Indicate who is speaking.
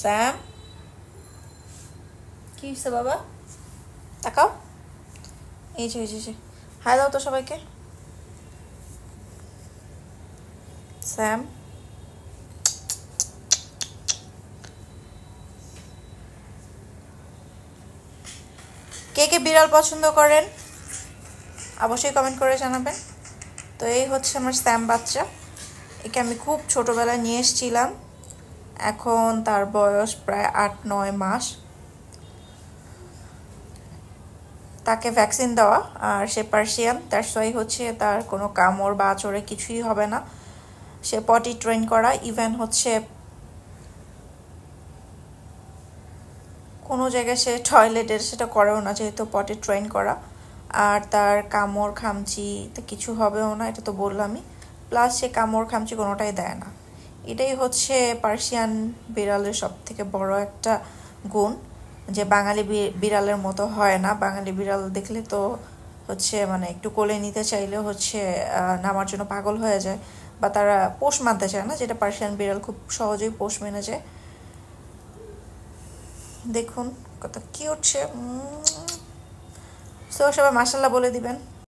Speaker 1: Sam, কি হয়েছে বাবা? তাকাও। এই যে হাই দাও তো সবাইকে। স্যাম, কে কে বিড়াল পছন্দ করেন অবশ্যই কমেন্ট করে জানাবেন। তো এই হচ্ছে আমার স্যাম বাচ্চা। একে আমি খুব ছোটোবেলায় নিয়ে এসেছিলাম, এখন তার বয়স প্রায় 8-9 মাস। তাকে ভ্যাকসিন দেওয়া, আর সে পার্সিয়ান, দ্যাটস ওয়াই হচ্ছে তার কোনো কামড় বা আঁচড়ে কিছুই হবে না। সে পটি ট্রেন করা, ইভেন হচ্ছে কোনো জায়গায় সে টয়লেটের সেটা করেও না, যেহেতু পটি ট্রেন করা। আর তার কামড় খামচি তো কিছু হবেও না, এটা তো বললামই। প্লাস সে কামড় খামচি কোনোটাই দেয় না। এটাই হচ্ছে পার্সিয়ান বিড়ালের সব থেকে বড় একটা গুণ, যে বাঙালি বিড়ালের মতো হয় না। বাঙালি বিড়াল দেখলে তো হচ্ছে মানে একটু কোলে নিতে চাইলে হচ্ছে নামার জন্য পাগল হয়ে যায়, বা তারা পোষ মানতে চায় না, যেটা পার্সিয়ান বিড়াল খুব সহজেই পোষ মেনে যায়। দেখুন কত কিউট সে। সো সবাই মাশাল্লাহ বলে দিবেন।